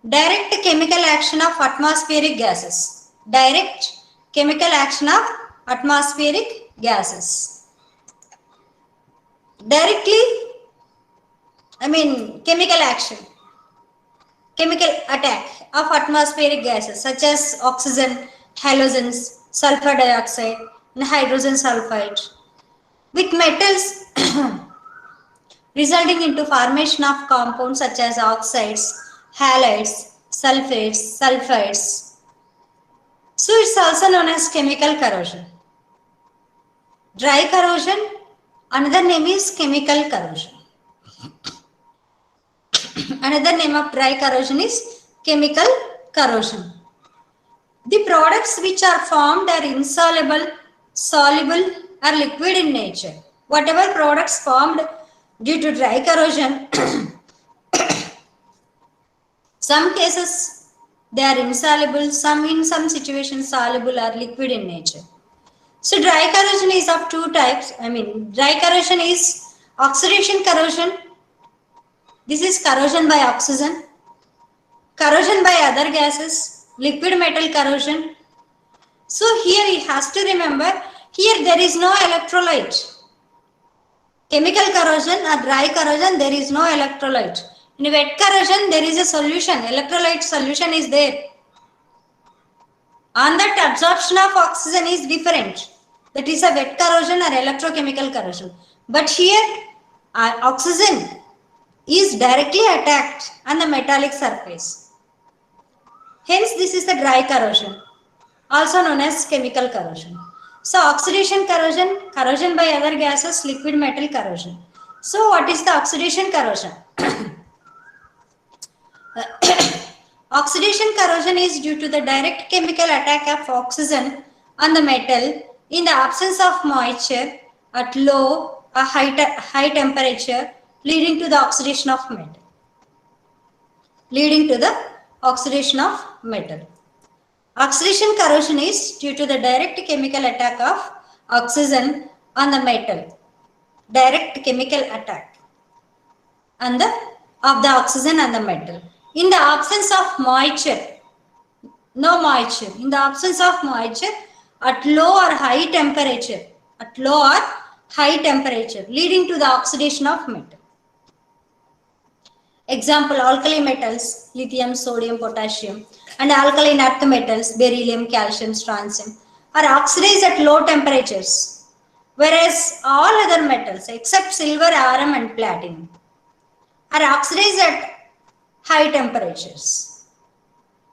Direct chemical action of atmospheric gases. Direct chemical action of atmospheric gases. Directly, chemical action, chemical attack of atmospheric gases such as oxygen, halogens, sulfur dioxide, and hydrogen sulfide with metals resulting into formation of compounds such as oxides, halides, sulfates, sulfides. So it's also known as chemical corrosion. Dry corrosion, another name is chemical corrosion. Another name of dry corrosion is chemical corrosion. The products which are formed are insoluble, soluble, or liquid in nature. Whatever products formed due to dry corrosion, some cases they are insoluble, some in some situations soluble or liquid in nature. So dry corrosion is of two types. Dry corrosion is oxidation corrosion. This is corrosion by oxygen. Corrosion by other gases, liquid metal corrosion. So here he has to remember, here there is no electrolyte. Chemical corrosion or dry corrosion, there is no electrolyte. In wet corrosion, there is a solution, electrolyte solution is there. On that, absorption of oxygen is different. That is a wet corrosion or electrochemical corrosion. But here, oxygen is directly attacked on the metallic surface. Hence, this is the dry corrosion, also known as chemical corrosion. So, oxidation corrosion, corrosion by other gases, liquid metal corrosion. So, what is the oxidation corrosion? Oxidation corrosion is due to the direct chemical attack of oxygen on the metal in the absence of moisture at low or high temperature, leading to the oxidation of metal. Oxidation corrosion is due to the direct chemical attack of oxygen on the metal. Direct chemical attack of the oxygen on the metal. In the absence of moisture, in the absence of moisture at low or high temperature, leading to the oxidation of metal. Example, alkali metals, lithium, sodium, potassium, and alkaline earth metals, beryllium, calcium, strontium, are oxidized at low temperatures, whereas all other metals except silver, iron, and platinum are oxidized at high temperatures.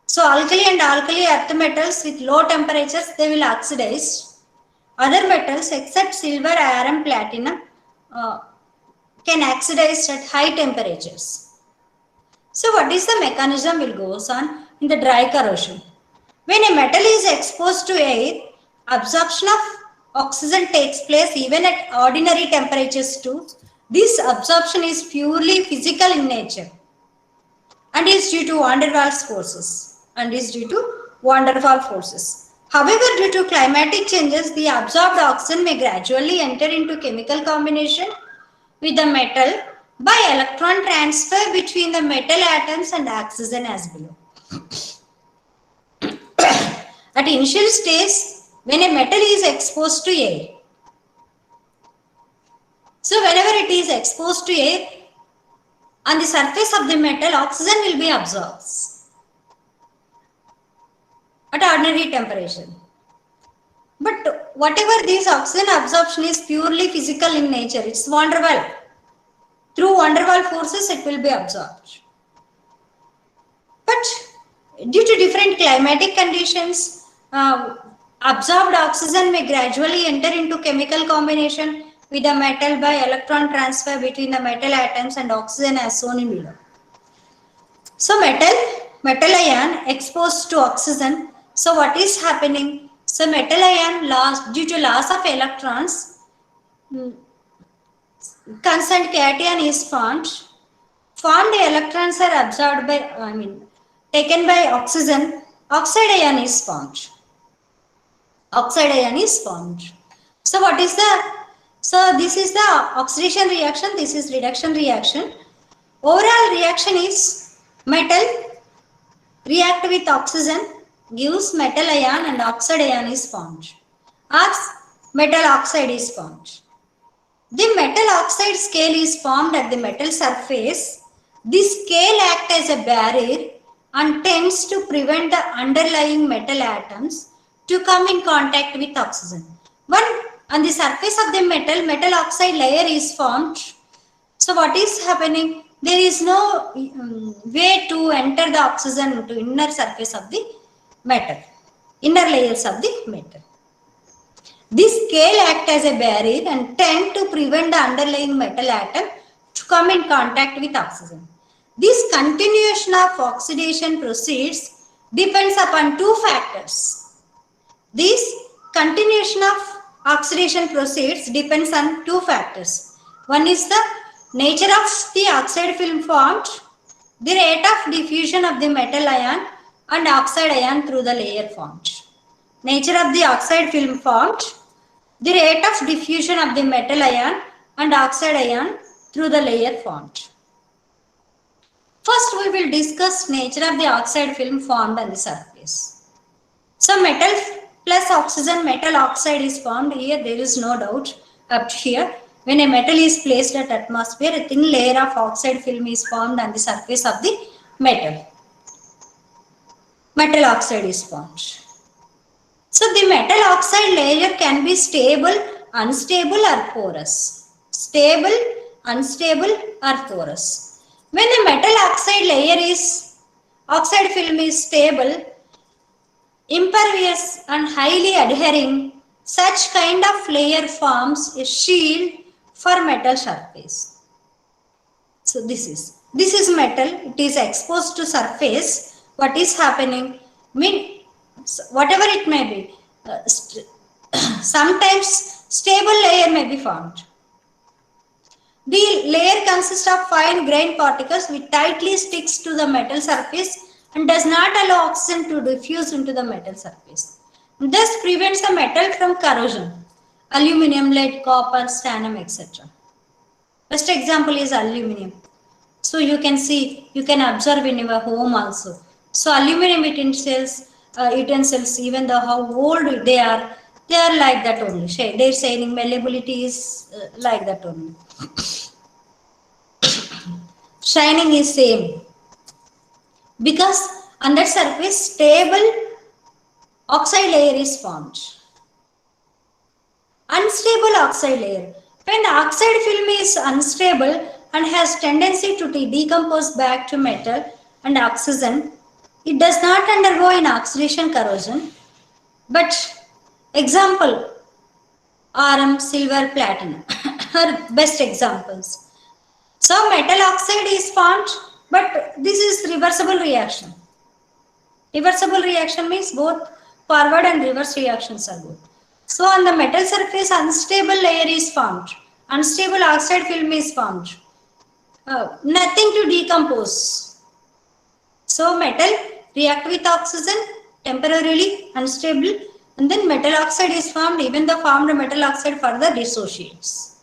So alkali and alkali earth metals with low temperatures, they will oxidize. Other metals except silver, iron, platinum can oxidize at high temperatures. So what is the mechanism will goes on in the dry corrosion? When a metal is exposed to air, absorption of oxygen takes place even at ordinary temperatures too. This absorption is purely physical in nature and is due to van der Waals forces. However, due to climatic changes, the absorbed oxygen may gradually enter into chemical combination with the metal by electron transfer between the metal atoms and oxygen as below. At initial stage, when a metal is exposed to air, so whenever it is exposed to air, on the surface of the metal, oxygen will be absorbed at ordinary temperature. But whatever this oxygen absorption is purely physical in nature, it's van der Waals. Through van der Waals forces, it will be absorbed. But due to different climatic conditions, absorbed oxygen may gradually enter into chemical combination with the metal by electron transfer between the metal atoms and oxygen as shown in below. So metal ion exposed to oxygen. So what is happening? So metal ion due to loss of electrons, constant cation is formed. Formed electrons are absorbed by, taken by oxygen. Oxide ion is formed. So what is this is the oxidation reaction, this is reduction reaction. Overall reaction is metal react with oxygen, gives metal ion and oxide ion is formed. As metal oxide is formed. The metal oxide scale is formed at the metal surface. This scale acts as a barrier and tends to prevent the underlying metal atoms to come in contact with oxygen. When on the surface of the metal oxide layer is formed. So what is happening? There is no way to enter the oxygen into inner surface of the metal, inner layers of the metal. This scale acts as a barrier and tend to prevent the underlying metal atom to come in contact with oxygen. This continuation of oxidation proceeds depends upon two factors. This continuation of oxidation proceeds depends on two factors. One is the nature of the oxide film formed, the rate of diffusion of the metal ion and oxide ion through the layer formed. Nature of the oxide film formed, the rate of diffusion of the metal ion and oxide ion through the layer formed. First, we will discuss nature of the oxide film formed on the surface. So, metal plus oxygen, metal oxide is formed here. There is no doubt up to here. When a metal is placed at atmosphere, a thin layer of oxide film is formed on the surface of the metal. Metal oxide is formed. So, the metal oxide layer can be stable, unstable or porous. Stable, unstable or porous. When the metal oxide film is stable, impervious and highly adhering, such kind of layer forms a shield for metal surface. So this is metal, it is exposed to surface. What is happening? Whatever it may be, sometimes stable layer may be formed. The layer consists of fine grain particles which tightly sticks to the metal surface and does not allow oxygen to diffuse into the metal surface. This prevents the metal from corrosion. Aluminium, lead, copper, stannum, etc. Best example is aluminium. So you can see, you can observe in your home also. So aluminum utensils, even though how old they are like that only. Their shining malleability is like that only. Shining is same. Because on that surface, stable oxide layer is formed. Unstable oxide layer. When the oxide film is unstable and has tendency to decompose back to metal and oxygen, it does not undergo in oxidation corrosion. But example, iron, silver, platinum are best examples. So metal oxide is formed, but this is reversible reaction. Reversible reaction means both forward and reverse reactions are good. So on the metal surface, unstable layer is formed. Unstable oxide film is formed. Nothing to decompose. So metal react with oxygen, temporarily unstable, and then metal oxide is formed. Even the formed metal oxide further dissociates.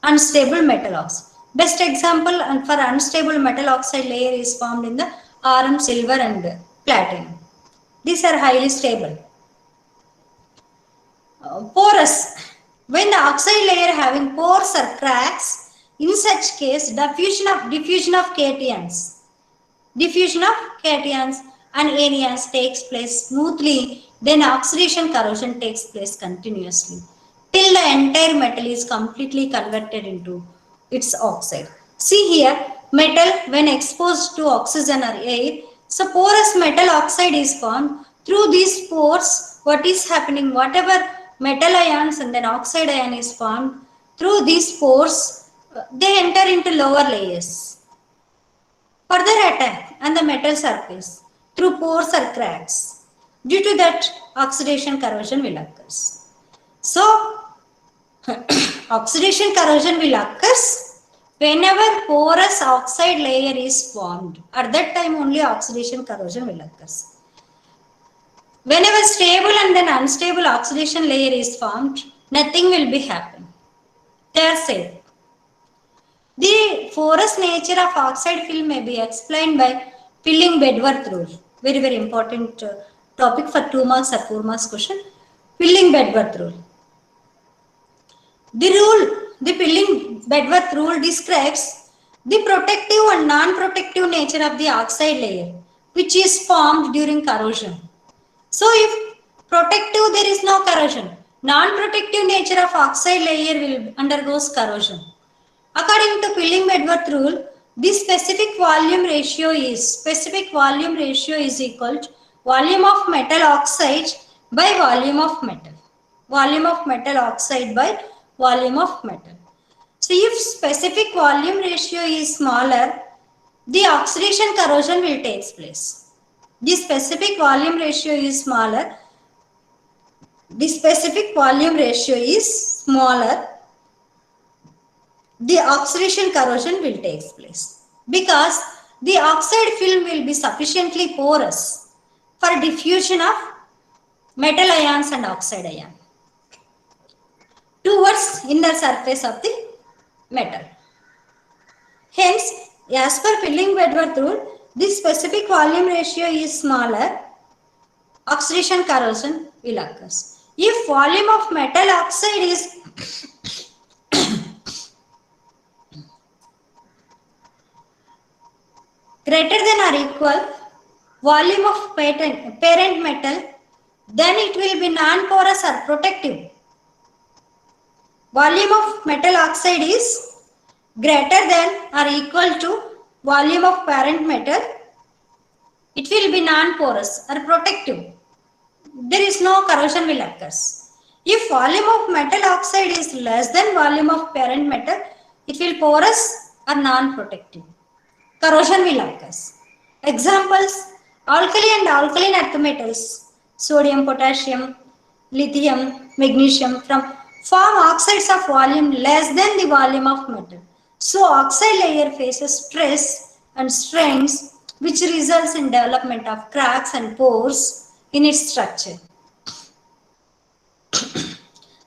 Unstable metal oxide. Best example and for unstable metal oxide layer is formed in the iron, silver and platinum. These are highly stable. Porous. When the oxide layer having pores or cracks, in such case diffusion of cations and anions takes place smoothly, then oxidation corrosion takes place continuously till the entire metal is completely converted into its oxide. See here, metal when exposed to oxygen or air, so porous metal oxide is formed. Through these pores, what is happening? Whatever metal ions and then oxide ion is formed, through these pores, they enter into lower layers. Further attack on the metal surface through pores or cracks. Due to that, oxidation corrosion will occur. So, oxidation corrosion will occur whenever porous oxide layer is formed. At that time only oxidation corrosion will occur. Whenever stable and then unstable oxidation layer is formed, nothing will be happen. They are safe. The porous nature of oxide film may be explained by Pilling Bedworth rule. Very, very important topic for 2 marks or 4 marks question. Pilling Bedworth rule. The Pilling Bedworth rule describes the protective and non-protective nature of the oxide layer, which is formed during corrosion. So if protective, there is no corrosion. Non-protective nature of oxide layer will undergoes corrosion. According to Pilling Bedworth rule, the specific volume ratio is equal to volume of metal oxide by volume of metal. Volume of metal oxide by volume of metal. So if specific volume ratio is smaller, the oxidation corrosion will take place. The specific volume ratio is smaller. The specific volume ratio is smaller. The oxidation corrosion will take place because the oxide film will be sufficiently porous for diffusion of metal ions and oxide ion towards inner surface of the metal. Hence, as per Pilling Bedworth rule, the specific volume ratio is smaller, oxidation corrosion will occur. If volume of metal oxide is greater than or equal volume of parent metal, then it will be non-porous or protective. Volume of metal oxide is greater than or equal to volume of parent metal, it will be non-porous or protective. There is no corrosion will occur. If volume of metal oxide is less than volume of parent metal, it will porous or non-protective. Corrosion will occur. Examples: alkali and alkaline earth metals, sodium, potassium, lithium, magnesium, form oxides of volume less than the volume of metal. So oxide layer faces stress and strains, which results in development of cracks and pores in its structure.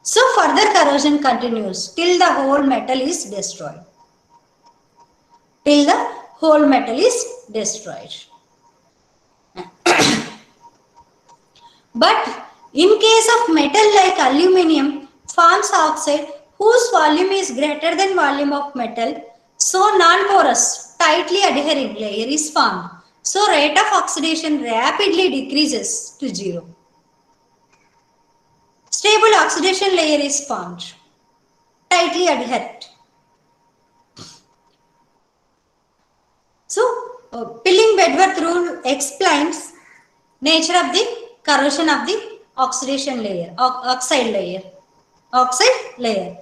So further corrosion continues till the whole metal is destroyed. Till the whole metal is destroyed. But in case of metal like aluminium forms oxide whose volume is greater than volume of metal, so non-porous, tightly adhering layer is formed. So rate of oxidation rapidly decreases to 0. Stable oxidation layer is formed, tightly adherent. So Pilling Bedworth rule explains nature of the corrosion of the oxidation layer, oxide layer.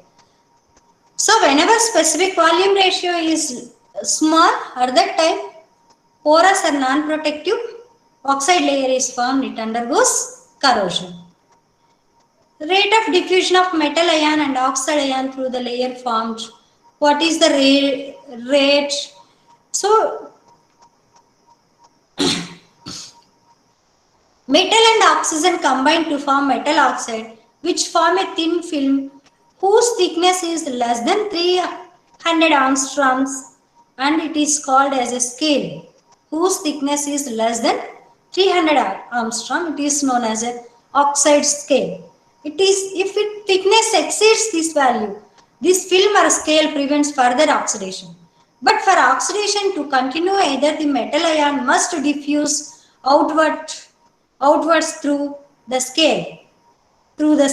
So whenever specific volume ratio is small, at that time porous or non-protective oxide layer is formed, it undergoes corrosion. Rate of diffusion of metal ion and oxide ion through the layer formed. What is the rate? So metal and oxygen combine to form metal oxide, which form a thin film whose thickness is less than 300 angstroms, and it is called as a scale. Whose thickness is less than 300 angstrom, it is known as a oxide scale. It is if its thickness exceeds this value, this film or scale prevents further oxidation. But for oxidation to continue, either the metal ion must diffuse outwards through the scale to the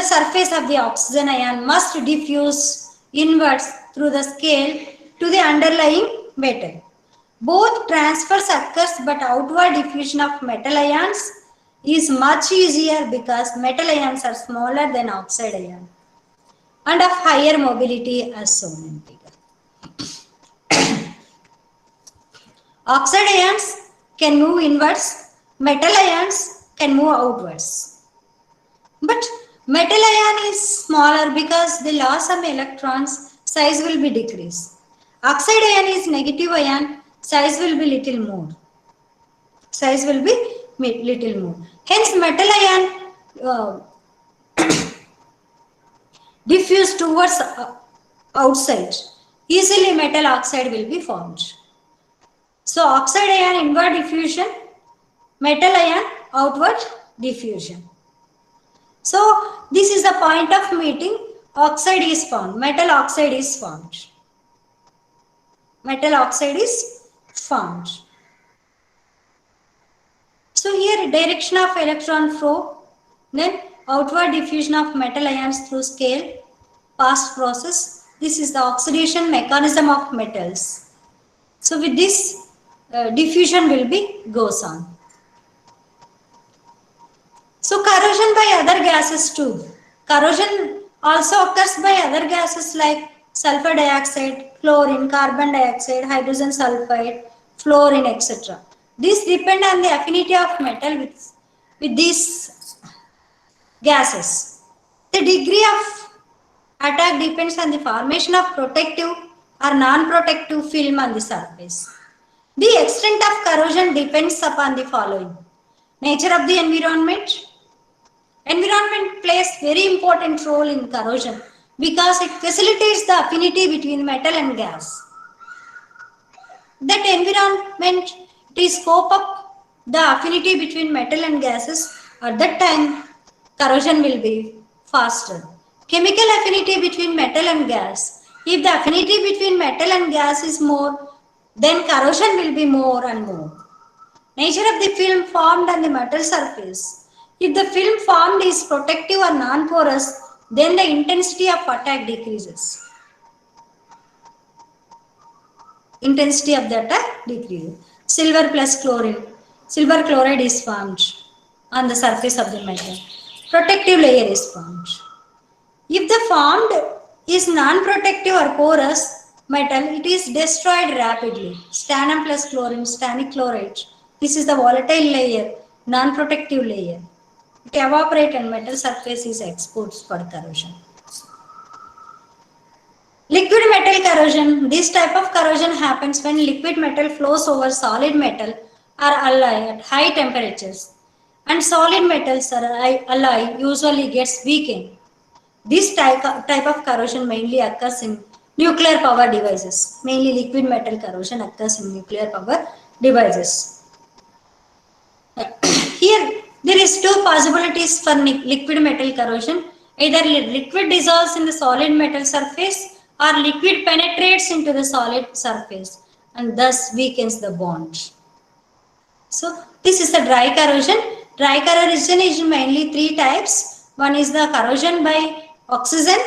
surface of the oxygen ion must diffuse inwards through the scale to the underlying metal. Both transfers occurs, but outward diffusion of metal ions is much easier because metal ions are smaller than oxide ion and of higher mobility as shown in figure. Oxide ions can move inwards, metal ions can move outwards. But metal ion is smaller because the loss of electrons, size will be decreased. Oxide ion is negative ion, size will be little more. Hence metal ion diffuse towards outside. Easily metal oxide will be formed. So oxide ion inward diffusion, metal ion outward diffusion. So this is the point of meeting. Oxide is formed, metal oxide is formed. Metal oxide is formed. So here direction of electron flow, then outward diffusion of metal ions through scale, past process. This is the oxidation mechanism of metals. So with this diffusion will be goes on. So corrosion by other gases too. Corrosion also occurs by other gases like sulfur dioxide, chlorine, carbon dioxide, hydrogen sulfide, fluorine, etc. These depend on the affinity of metal with these gases. The degree of attack depends on the formation of protective or non-protective film on the surface. The extent of corrosion depends upon the following: nature of the environment. Environment plays very important role in corrosion because it facilitates the affinity between metal and gas. That environment, it is scope up the affinity between metal and gases. At that time, corrosion will be faster. Chemical affinity between metal and gas. If the affinity between metal and gas is more, then corrosion will be more and more. Nature of the film formed on the metal surface. If the film formed is protective or non-porous, then the intensity of attack decreases. Intensity of the attack decreases. Silver plus chlorine. Silver chloride is formed on the surface of the metal. Protective layer is formed. If the formed is non-protective or porous metal, it is destroyed rapidly. Stannum plus chlorine, stannic chloride. This is the volatile layer, non-protective layer. It evaporates and metal surface is exposed for corrosion. Liquid metal corrosion. This type of corrosion happens when liquid metal flows over solid metal or alloy at high temperatures, and solid metals or alloy usually gets weakened. This type of corrosion mainly occurs in nuclear power devices. Mainly liquid metal corrosion occurs in nuclear power devices. Here there is two possibilities for liquid metal corrosion. Either liquid dissolves in the solid metal surface or liquid penetrates into the solid surface and thus weakens the bond. So this is the dry corrosion. Dry corrosion is mainly three types. One is the corrosion by oxygen,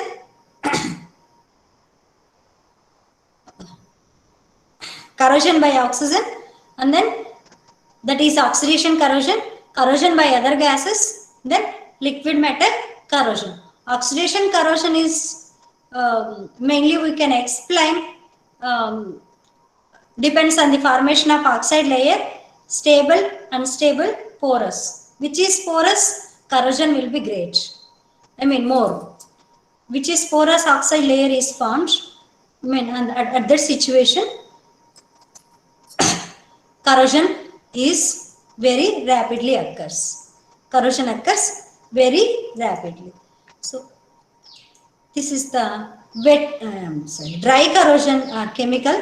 corrosion by oxygen, and then that is oxidation corrosion, corrosion by other gases, then liquid metal corrosion. Oxidation corrosion is mainly we can explain depends on the formation of oxide layer, stable, unstable, porous. Which is porous, corrosion will be great. I mean more. Which is porous oxide layer is formed. I mean, and at that situation, corrosion is very rapidly occurs. Corrosion occurs very rapidly. So this is the dry corrosion chemical